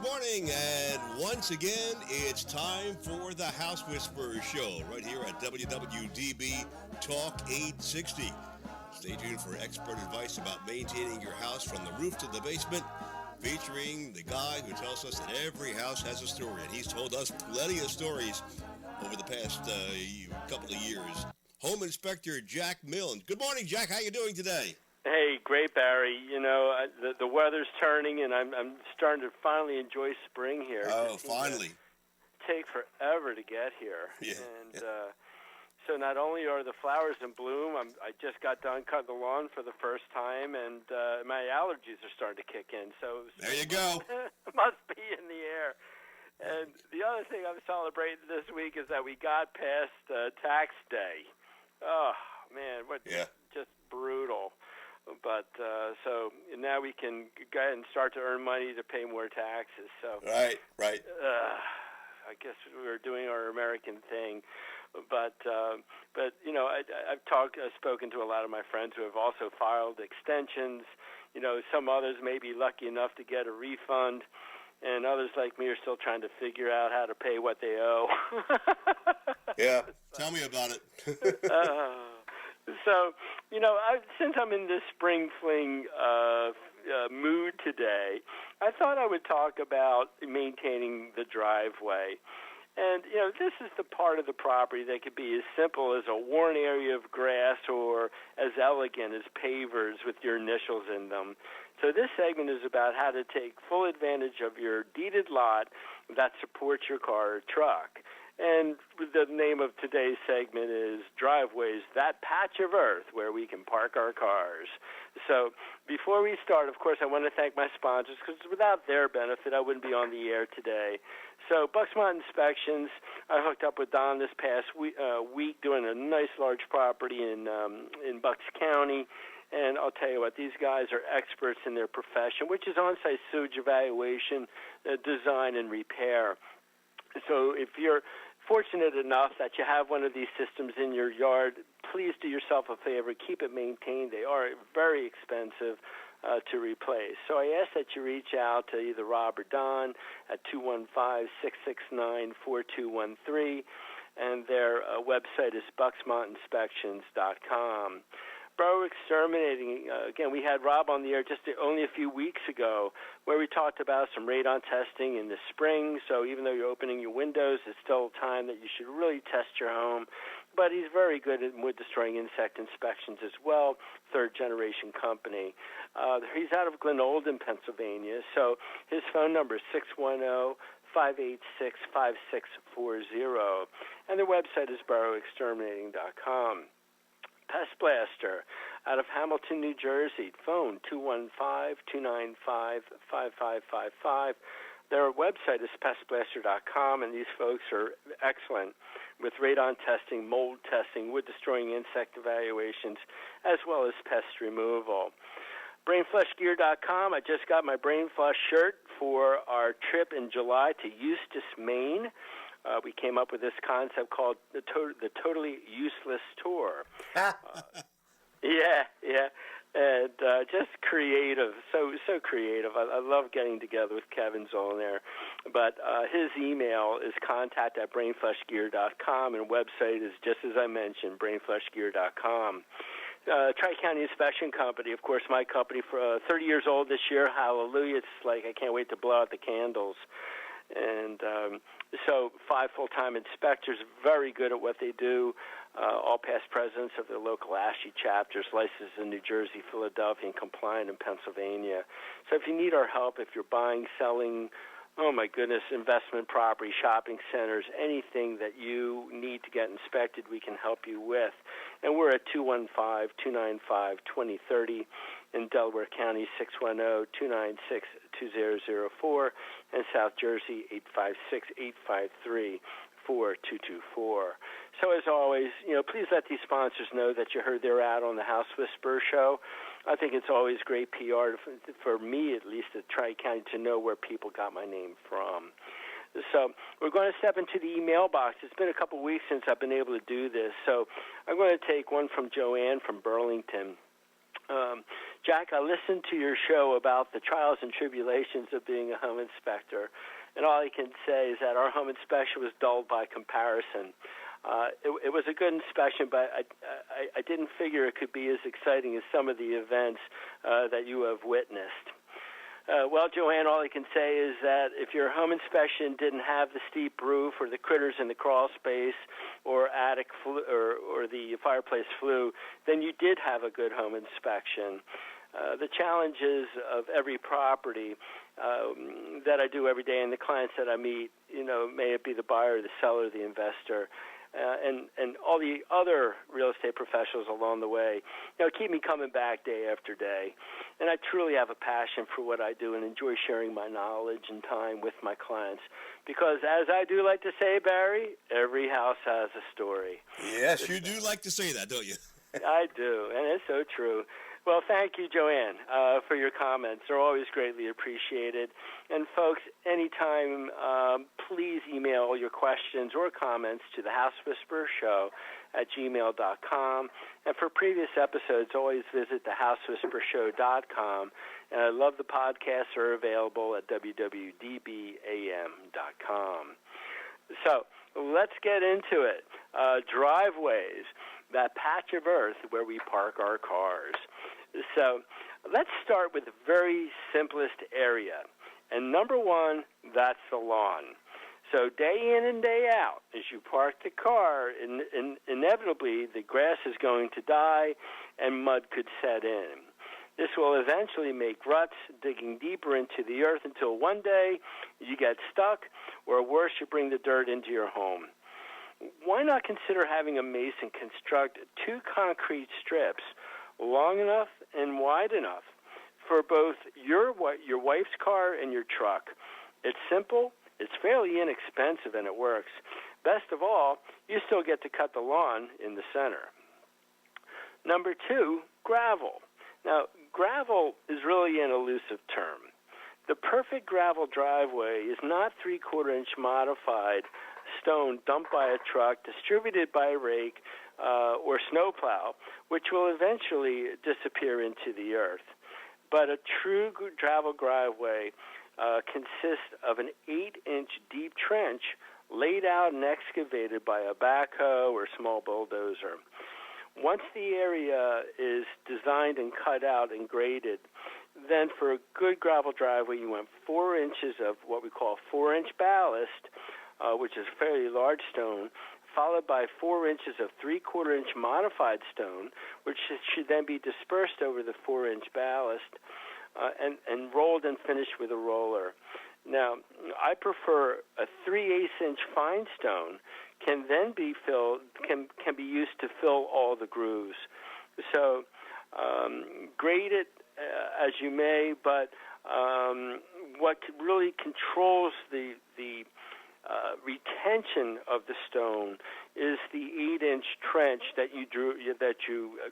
morning, and once again, it's time for the House Whisperer Show right here at WWDB Talk 860. Stay tuned for expert advice about maintaining your house from the roof to the basement, featuring the guy who tells us that every house has a story, and he's told us plenty of stories over the past couple of years. Home Inspector Jack Milne. Good morning, Jack. How you doing today? Hey, great, Barry. You know, the weather's turning, and I'm starting to finally enjoy spring here. Oh, finally. Take forever to get here. Yeah. And so not only are the flowers in bloom, I just got done cutting the lawn for the first time, and my allergies are starting to kick in. So there you go. Must be in the air. And the other thing I'm celebrating this week is that we got past tax day. Oh, man, just brutal. But so now we can go ahead and start to earn money to pay more taxes. So right. I guess we're doing our American thing. But you know, I've spoken to a lot of my friends who have also filed extensions. You know, some others may be lucky enough to get a refund, and others like me are still trying to figure out how to pay what they owe. Yeah, tell me about it. So, you know, since I'm in this spring fling mood today, I thought I would talk about maintaining the driveway. And, you know, this is the part of the property that could be as simple as a worn area of grass or as elegant as pavers with your initials in them. So this segment is about how to take full advantage of your deeded lot that supports your car or truck. And the name of today's segment is Driveways, that patch of earth where we can park our cars. So before we start, of course, I want to thank my sponsors, because without their benefit, I wouldn't be on the air today. So Bucksmont Inspections, I hooked up with Don this past week doing a nice large property in Bucks County. And I'll tell you what, these guys are experts in their profession, which is on-site sewage evaluation, design, and repair. So if you're fortunate enough that you have one of these systems in your yard, please do yourself a favor, keep it maintained. They are very expensive to replace. So I ask that you reach out to either Rob or Don at 215-669-4213, and their website is bucksmontinspections.com. Borough Exterminating, again, we had Rob on the air just only a few weeks ago where we talked about some radon testing in the spring. So even though you're opening your windows, it's still time that you should really test your home. But he's very good at wood-destroying insect inspections as well, third-generation company. He's out of Glenolden, Pennsylvania. So his phone number is 610-586-5640. And their website is boroughexterminating.com. Pest Blaster out of Hamilton, New Jersey. Phone 215-295-5555. Their website is pestblaster.com, and these folks are excellent with radon testing, mold testing, wood-destroying insect evaluations, as well as pest removal. BrainFlushGear.com. I just got my Brain Flush shirt for our trip in July to Eustis, Maine. We came up with this concept called the Totally Useless Tour. Yeah, and just creative, so creative. I love getting together with Kevin Zoll there. But his email is contact@brainflushgear.com, and website is, just as I mentioned, brainflushgear.com. Tri-County Inspection Company, of course, my company, for 30 years old this year. Hallelujah. It's like I can't wait to blow out the candles. And so 5 full-time inspectors, very good at what they do, all past presidents of the local ASHI chapters, licensed in New Jersey, Philadelphia, and compliant in Pennsylvania. So if you need our help, if you're buying, selling, oh my goodness, investment property, shopping centers, anything that you need to get inspected, we can help you with. And we're at 215-295-2030 in Delaware County, 610-296-2004, and South Jersey, 856-853-4224. So as always, you know, please let these sponsors know that you heard their ad on the House Whisperer Show. I think it's always great PR, for me at least, at Tri-County, to know where people got my name from. So we're going to step into the email box. It's been a couple of weeks since I've been able to do this. So I'm going to take one from Joanne from Burlington. Jack, I listened to your show about the trials and tribulations of being a home inspector, and all I can say is that our home inspection was dulled by comparison. It was a good inspection, but I didn't figure it could be as exciting as some of the events that you have witnessed. Well, Joanne, all I can say is that if your home inspection didn't have the steep roof or the critters in the crawl space or attic or the fireplace flue, then you did have a good home inspection. The challenges of every property that I do every day and the clients that I meet, may it be the buyer, the seller, the investor, and all the other real estate professionals along the way, keep me coming back day after day. And I truly have a passion for what I do and enjoy sharing my knowledge and time with my clients. Because as I do like to say, Barry, every house has a story. Yes, you do like to say that, don't you? I do, and it's so true. Well, thank you, Joanne, for your comments. They're always greatly appreciated. And, folks, anytime, please email your questions or comments to thehousewhisperershow@gmail.com. And for previous episodes, always visit thehousewhisperershow.com. And I love the podcasts are available at www.dbam.com. So let's get into it. Driveways, that patch of earth where we park our cars. So let's start with the very simplest area. And number one, that's the lawn. So day in and day out, as you park the car, inevitably the grass is going to die and mud could set in. This will eventually make ruts, digging deeper into the earth until one day you get stuck, or worse, you bring the dirt into your home. Why not consider having a mason construct 2 concrete strips long enough and wide enough for both your wife's car and your truck? It's simple, it's fairly inexpensive, and it works. Best of all, you still get to cut the lawn in the center. Number 2, gravel. Now, gravel is really an elusive term. The perfect gravel driveway is not 3/4-inch modified stone dumped by a truck, distributed by a rake or snowplow, which will eventually disappear into the earth. But a true gravel driveway consists of an 8-inch deep trench laid out and excavated by a backhoe or small bulldozer. Once the area is designed and cut out and graded, then for a good gravel driveway, you want 4 inches of what we call 4-inch ballast, which is a fairly large stone, followed by 4 inches of 3/4-inch modified stone, which should then be dispersed over the 4-inch ballast and rolled and finished with a roller. Now, I prefer a 3/8-inch fine stone can then be filled, can be used to fill all the grooves. So grade it as you may, but what really controls the retention of the stone is the 8-inch trench that you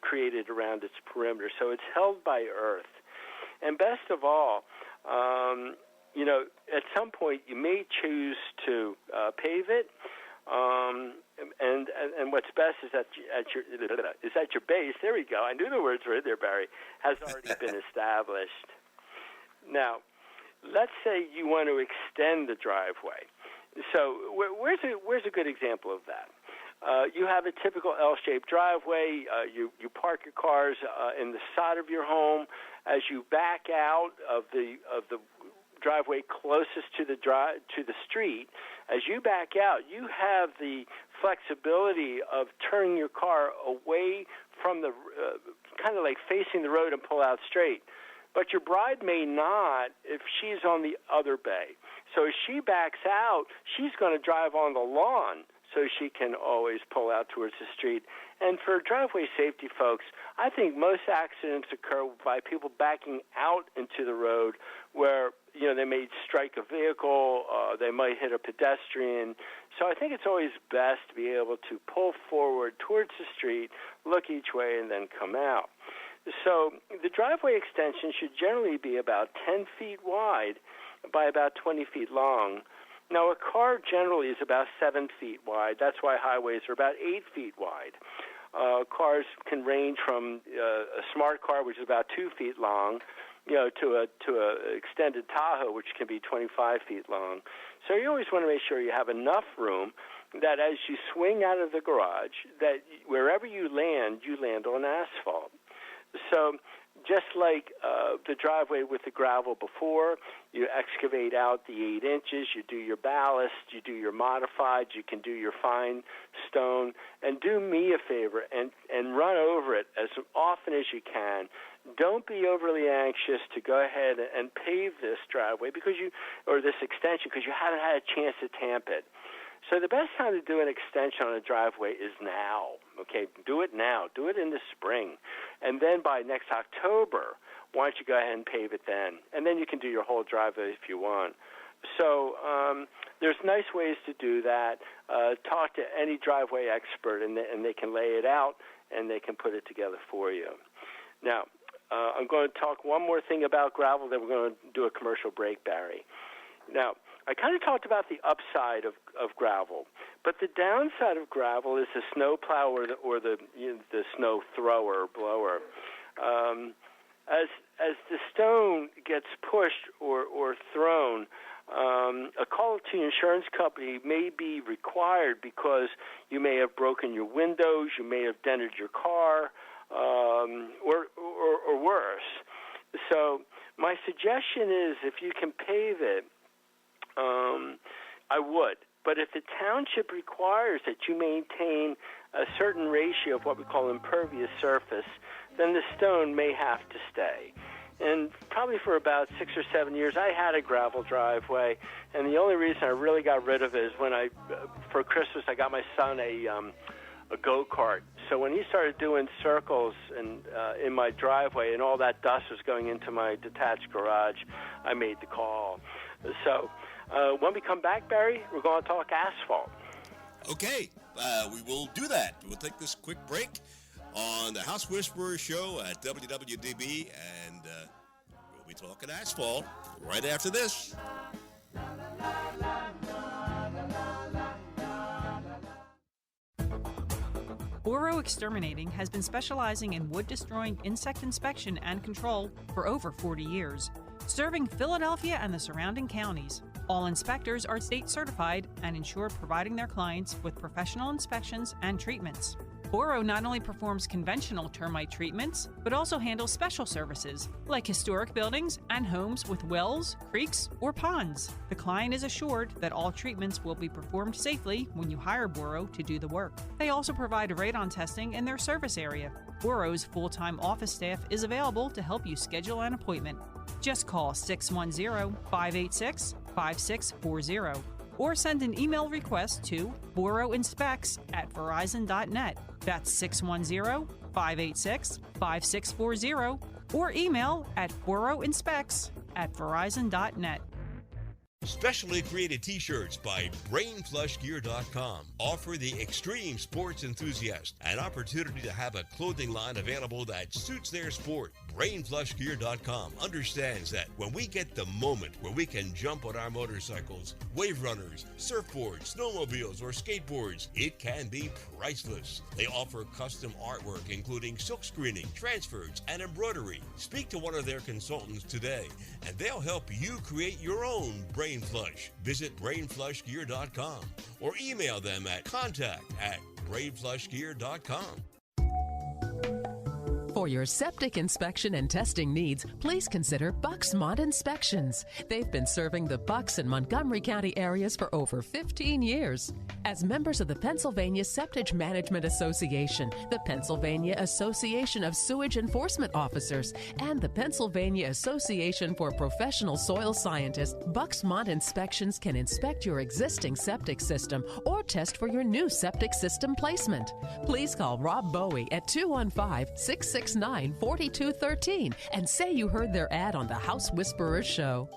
created around its perimeter. So it's held by earth. And best of all, at some point you may choose to pave it. And what's best is at your base. There we go. I knew the words were in there, Barry. Has already been established. Now, let's say you want to extend the driveway. So where's a good example of that? You have a typical L-shaped driveway. You park your cars in the side of your home. As you back out of the driveway closest to the street, as you back out, you have the flexibility of turning your car away from the kind of like facing the road and pull out straight. But your bride may not if she's on the other bay. So as she backs out, she's going to drive on the lawn so she can always pull out towards the street. And for driveway safety, folks, I think most accidents occur by people backing out into the road where, they may strike a vehicle, they might hit a pedestrian. So I think it's always best to be able to pull forward towards the street, look each way, and then come out. So the driveway extension should generally be about 10 feet wide by about 20 feet long. Now, a car generally is about 7 feet wide. That's why highways are about 8 feet wide. Cars can range from a smart car, which is about 2 feet long, to a extended Tahoe, which can be 25 feet long. So you always want to make sure you have enough room that as you swing out of the garage, that wherever you land on asphalt. So just like the driveway with the gravel before, you excavate out the 8 inches, you do your ballast, you do your modified, you can do your fine stone, and do me a favor and run over it as often as you can. Don't be overly anxious to go ahead and pave this driveway or this extension because you haven't had a chance to tamp it. So the best time to do an extension on a driveway is now. Okay, do it now. Do it in the spring. And then by next October, why don't you go ahead and pave it then? And then you can do your whole driveway if you want. So there's nice ways to do that. Talk to any driveway expert, and they can lay it out, and they can put it together for you. Now, I'm going to talk one more thing about gravel, then we're going to do a commercial break, Barry. Now, I kind of talked about the upside of gravel, but the downside of gravel is the snow plow or the snow thrower or blower. As the stone gets pushed or thrown, a call to your insurance company may be required because you may have broken your windows, you may have dented your car, or worse. So my suggestion is if you can pave it, I would. But if the township requires that you maintain a certain ratio of what we call impervious surface, then the stone may have to stay. And probably for about 6 or 7 years, I had a gravel driveway, and the only reason I really got rid of it is when for Christmas, I got my son a go-kart. So when he started doing circles in my driveway and all that dust was going into my detached garage, I made the call. So when we come back, Barry, we're going to talk asphalt. Okay, we will do that. We'll take this quick break on the House Whisperer Show at WWDB, and we'll be talking asphalt right after this. Boro Exterminating has been specializing in wood-destroying insect inspection and control for over 40 years, serving Philadelphia and the surrounding counties. All inspectors are state certified and ensure providing their clients with professional inspections and treatments. Boro not only performs conventional termite treatments, but also handles special services like historic buildings and homes with wells, creeks, or ponds. The client is assured that all treatments will be performed safely when you hire Boro to do the work. They also provide radon testing in their service area. Boro's full-time office staff is available to help you schedule an appointment. Just call 610-586-5640 or send an email request to boroinspects@verizon.net. That's 610-586-5640 or email at boroinspects@verizon.net. Specially created t-shirts by BrainFlushGear.com offer the extreme sports enthusiast an opportunity to have a clothing line available that suits their sport. BrainFlushGear.com understands that when we get the moment where we can jump on our motorcycles, wave runners, surfboards, snowmobiles, or skateboards, it can be priceless. They offer custom artwork including silk screening, transfers, and embroidery. Speak to one of their consultants today, and they'll help you create your own Brain Flush. Visit BrainFlushGear.com or email them at contact@BrainFlushGear.com. For your septic inspection and testing needs, please consider Bucksmont Inspections. They've been serving the Bucks and Montgomery County areas for over 15 years. As members of the Pennsylvania Septic Management Association, the Pennsylvania Association of Sewage Enforcement Officers, and the Pennsylvania Association for Professional Soil Scientists, Bucksmont Inspections can inspect your existing septic system or test for your new septic system placement. Please call Rob Bowie at 215-669-4213 and say you heard their ad on the House Whisperer Show.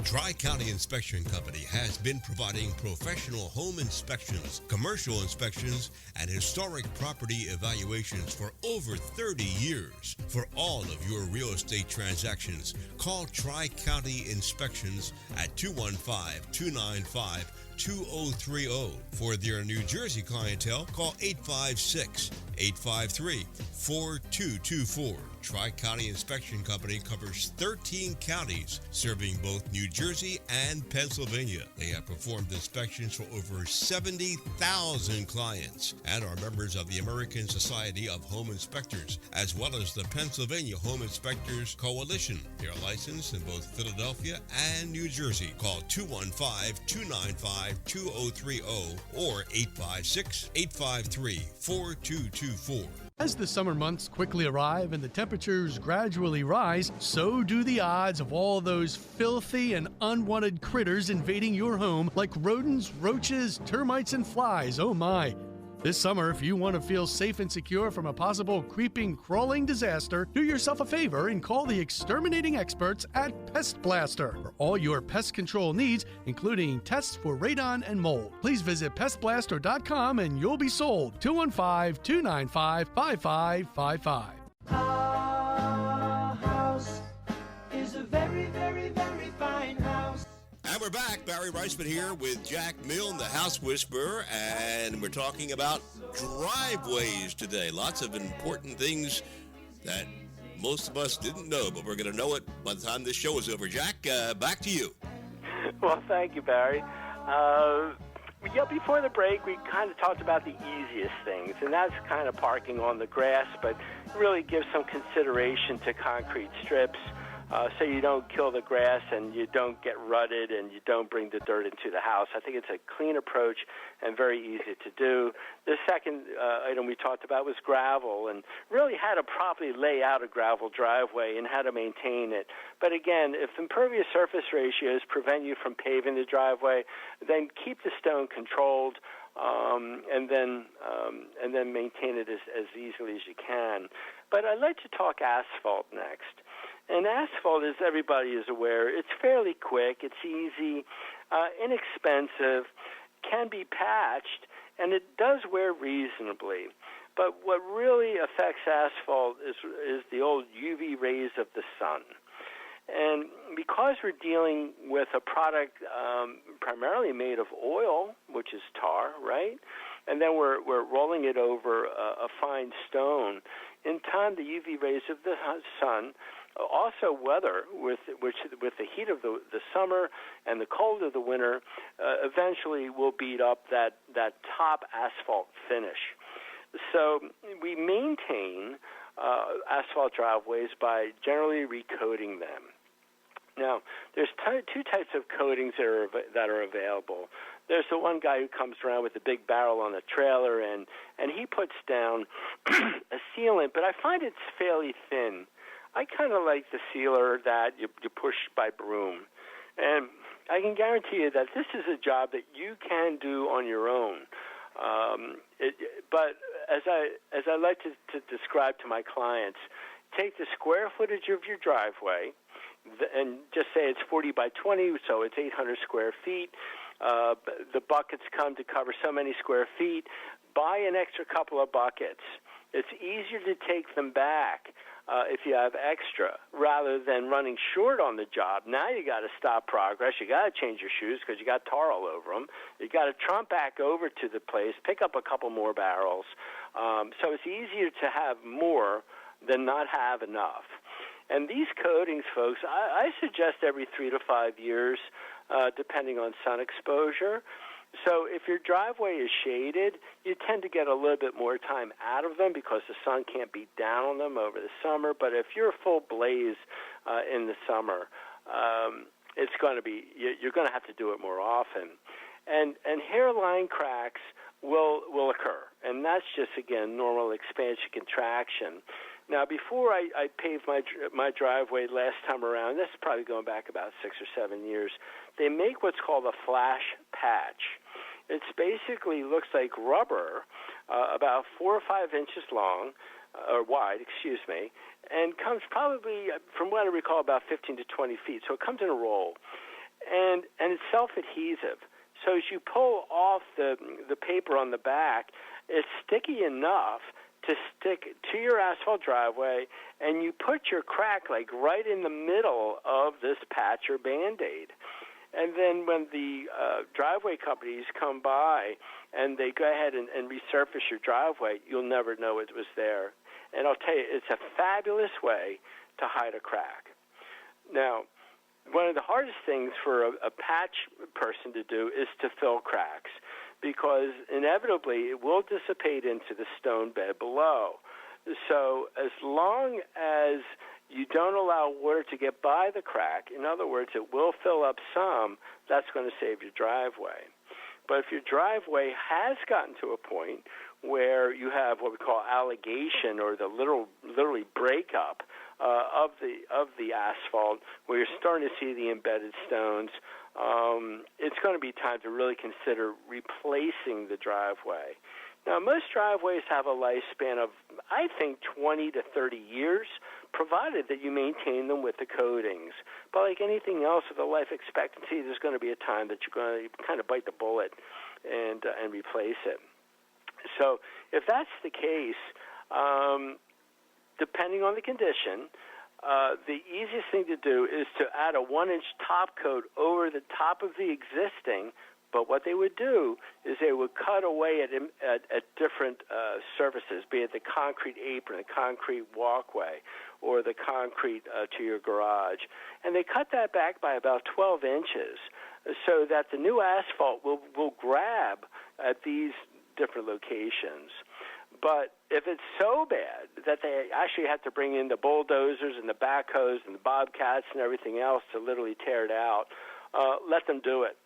Tri-County Inspection Company has been providing professional home inspections, commercial inspections, and historic property evaluations for over 30 years. For all of your real estate transactions, call Tri-County Inspections at 215-295-2030. For their New Jersey clientele, call 856-853-4224. Tri-County Inspection Company covers 13 counties, serving both New Jersey and Pennsylvania. They have performed inspections for over 70,000 clients and are members of the American Society of Home Inspectors, as well as the Pennsylvania Home Inspectors Coalition. They are licensed in both Philadelphia and New Jersey. Call 215-295-2030 or 856-853-4224. As the summer months quickly arrive and the temperatures gradually rise, so do the odds of all those filthy and unwanted critters invading your home like rodents, roaches, termites, and flies. Oh my! This summer, if you want to feel safe and secure from a possible creeping, crawling disaster, do yourself a favor and call the exterminating experts at Pest Blaster for all your pest control needs, including tests for radon and mold. Please visit pestblaster.com and you'll be sold. 215-295-5555. Our house is a very, very, very fine house. And we're back. Barry Reisman here with Jack Milne, the House Whisperer, and we're talking about driveways today. Lots of important things that most of us didn't know, but we're going to know it by the time this show is over. Jack, back to you. Well, thank you, Barry. Before the break, we kind of talked about the easiest things, and that's kind of parking on the grass, but really give some consideration to concrete strips. So you don't kill the grass and you don't get rutted and you don't bring the dirt into the house. I think it's a clean approach and very easy to do. The second item we talked about was gravel and really how to properly lay out a gravel driveway and how to maintain it. But again, if impervious surface ratios prevent you from paving the driveway, then keep the stone controlled. And then maintain it as easily as you can. But I'd like to talk asphalt next. And asphalt, as everybody is aware, it's fairly quick, it's easy, inexpensive, can be patched, and it does wear reasonably. But what really affects asphalt is the old UV rays of the sun. And because we're dealing with a product primarily made of oil, which is tar, right? And then we're rolling it over a fine stone. In time, the UV rays of the sun, also weather with the heat of the summer and the cold of the winter, eventually will beat up that top asphalt finish. So we maintain asphalt driveways by generally recoating them. Now, there's two types of coatings that are available. There's the one guy who comes around with a big barrel on a trailer, and he puts down a sealant, but I find it's fairly thin. I kind of like the sealer that you push by broom. And I can guarantee you that this is a job that you can do on your own. But as I like to describe to my clients, take the square footage of your driveway and just say it's 40 by 20, so it's 800 square feet. The buckets come to cover so many square feet. Buy an extra couple of buckets. It's easier to take them back if you have extra, rather than running short on the job. Now you got to stop progress. You got to change your shoes because you got tar all over them. You got to trump back over to the place, pick up a couple more barrels. So it's easier to have more than not have enough. And these coatings, folks, I suggest every 3 to 5 years, depending on sun exposure. So if your driveway is shaded, you tend to get a little bit more time out of them because the sun can't beat down on them over the summer. But if you're full blaze in the summer, it's going to be, you're going to have to do it more often. And hairline cracks will occur, and that's just, again, normal expansion contraction. Now, before I paved my driveway last time around, this is probably going back about 6 or 7 years, they make what's called a flash patch. It basically looks like rubber, about 4 or 5 inches long, or wide, and comes probably, from what I recall, about 15 to 20 feet. So it comes in a roll. and it's self-adhesive. So as you pull off the paper on the back, it's sticky enough to stick to your asphalt driveway, and you put your crack like right in the middle of this patch or Band-Aid. And then when the driveway companies come by and they go ahead and resurface your driveway, you'll never know it was there. And I'll tell you, it's a fabulous way to hide a crack. Now, one of the hardest things for a patch person to do is to fill cracks, because inevitably it will dissipate into the stone bed below. So as long as you don't allow water to get by the crack, in other words, it will fill up some, that's going to save your driveway. But if your driveway has gotten to a point where you have what we call alligation, or the literally breakup of the asphalt, where you're starting to see the embedded stones, it's going to be time to really consider replacing the driveway. Now, most driveways have a lifespan of, I think, 20 to 30 years, provided that you maintain them with the coatings. But like anything else with a life expectancy, there's going to be a time that you're going to kind of bite the bullet and replace it. So if that's the case, depending on the condition, the easiest thing to do is to add a 1-inch top coat over the top of the existing. But what they would do is they would cut away at different surfaces, be it the concrete apron, the concrete walkway, or the concrete to your garage. And they cut that back by about 12 inches so that the new asphalt will grab at these different locations. But if it's so bad that they actually have to bring in the bulldozers and the backhoes and the bobcats and everything else to literally tear it out, let them do it.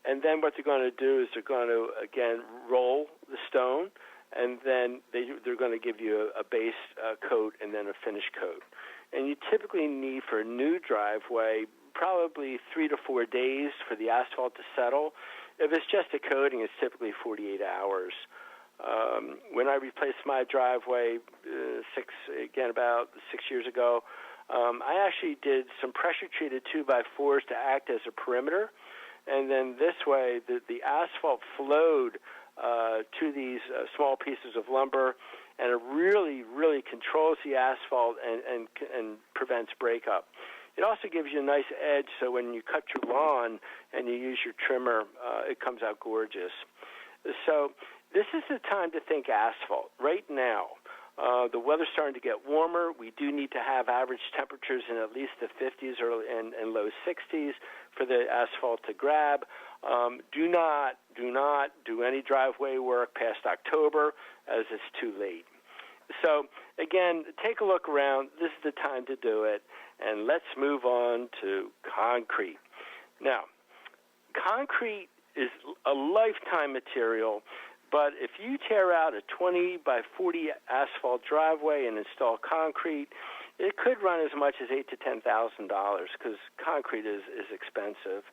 And then what they're going to do is they're going to, again, roll the stone, and then they're going to give you a base coat and then a finish coat. And you typically need, for a new driveway, probably 3 to 4 days for the asphalt to settle. If it's just a coating, it's typically 48 hours. When I replaced my driveway about 6 years ago, I actually did some pressure-treated 2x4s to act as a perimeter. And then this way, the asphalt flowed to these small pieces of lumber, and it really, really controls the asphalt and prevents breakup. It also gives you a nice edge, so when you cut your lawn and you use your trimmer, it comes out gorgeous. So this is the time to think asphalt right now. The weather's starting to get warmer. We do need to have average temperatures in at least the 50s and low 60s for the asphalt to grab. Do not do any driveway work past October, as it's too late. So, again, take a look around. This is the time to do it. And let's move on to concrete. Now, concrete is a lifetime material. But if you tear out a 20 by 40 asphalt driveway and install concrete, it could run as much as $8,000 to $10,000 because concrete is expensive.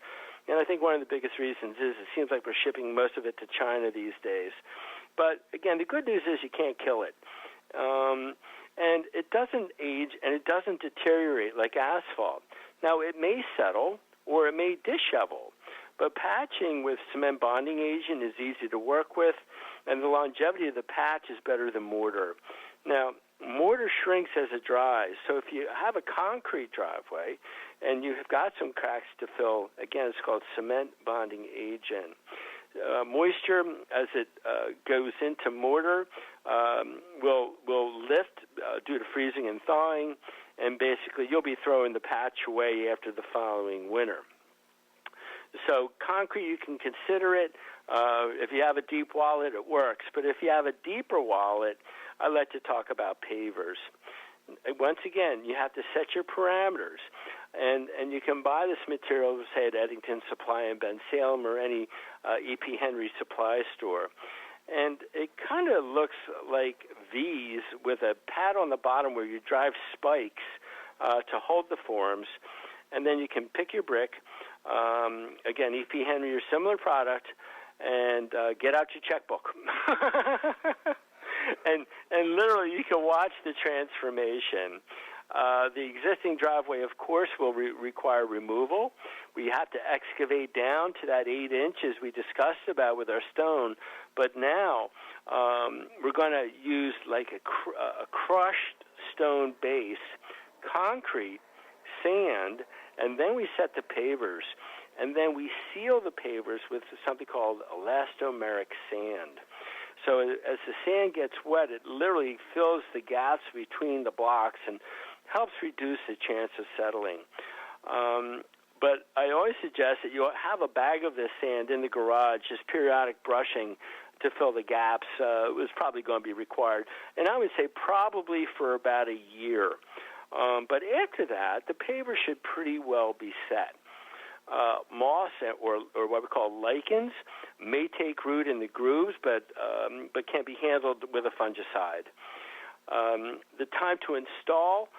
And I think one of the biggest reasons is it seems like we're shipping most of it to China these days. But, again, the good news is you can't kill it. And it doesn't age and it doesn't deteriorate like asphalt. Now, it may settle or it may dishevel. But patching with cement bonding agent is easy to work with, and the longevity of the patch is better than mortar. Now, mortar shrinks as it dries, so if you have a concrete driveway and you have got some cracks to fill, again, it's called cement bonding agent. Moisture, as it goes into mortar, will lift due to freezing and thawing, and basically you'll be throwing the patch away after the following winter. So concrete, you can consider it. If you have a deep wallet, it works. But if you have a deeper wallet, I like to talk about pavers. Once again, you have to set your parameters. And you can buy this material, say, at Eddington Supply in Ben Salem or any E.P. Henry supply store. And it kind of looks like V's with a pad on the bottom where you drive spikes to hold the forms. And then you can pick your brick. Again, E.P. Henry or similar product, and get out your checkbook. and literally, you can watch the transformation. The existing driveway, of course, will require removal. We have to excavate down to that 8 inches we discussed about with our stone. But now we're going to use like a crushed stone base, concrete, sand, and then we set the pavers. And then we seal the pavers with something called elastomeric sand. So as the sand gets wet, it literally fills the gaps between the blocks and helps reduce the chance of settling. But I always suggest that you have a bag of this sand in the garage, just periodic brushing to fill the gaps was probably going to be required. And I would say probably for about a year. But after that, the paver should pretty well be set. Moss or what we call lichens may take root in the grooves, but can be handled with a fungicide. The time to install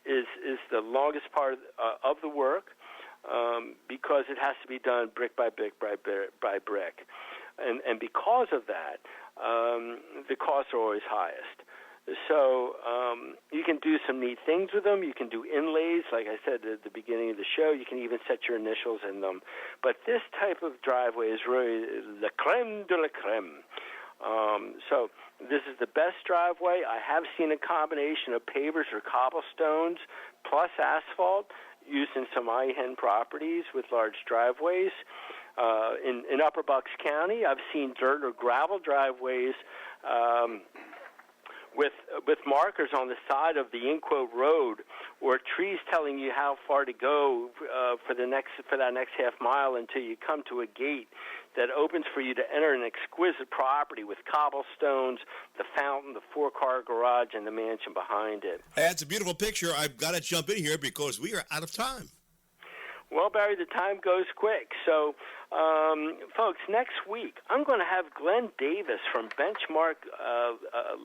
is the longest part of the work because it has to be done brick by brick by brick. And because of that, the costs are always highest. So you can do some neat things with them. You can do inlays, like I said at the beginning of the show. You can even set your initials in them. But this type of driveway is really la creme de la creme. So this is the best driveway. I have seen a combination of pavers or cobblestones plus asphalt used in some IHEN properties with large driveways. In Upper Bucks County, I've seen dirt or gravel driveways with markers on the side of the in-quote road or trees telling you how far to go for that next half mile until you come to a gate that opens for you to enter an exquisite property with cobblestones, the fountain, the 4-car garage, and the mansion behind it. That's a beautiful picture. I've got to jump in here because we are out of time. Well, Barry, the time goes quick. So, folks, next week I'm going to have Glenn Davis from Benchmark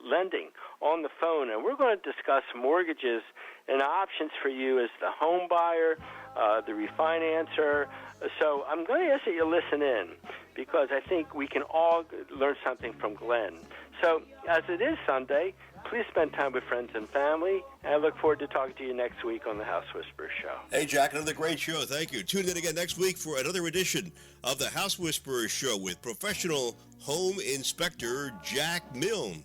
Lending on the phone, and we're going to discuss mortgages and options for you as the home buyer, the refinancer. So I'm going to ask that you listen in because I think we can all learn something from Glenn. So as it is Sunday, please spend time with friends and family, and I look forward to talking to you next week on the House Whisperer Show. Hey, Jack, another great show. Thank you. Tune in again next week for another edition of the House Whisperer Show with professional home inspector Jack Milne.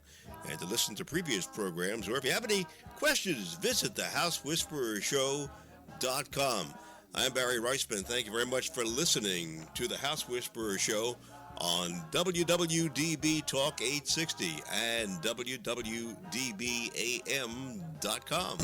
And to listen to previous programs, or if you have any questions, visit thehousewhisperershow.com. I'm Barry Reisman. Thank you very much for listening to the House Whisperer Show on WWDB Talk 860 and WWDBAM.com.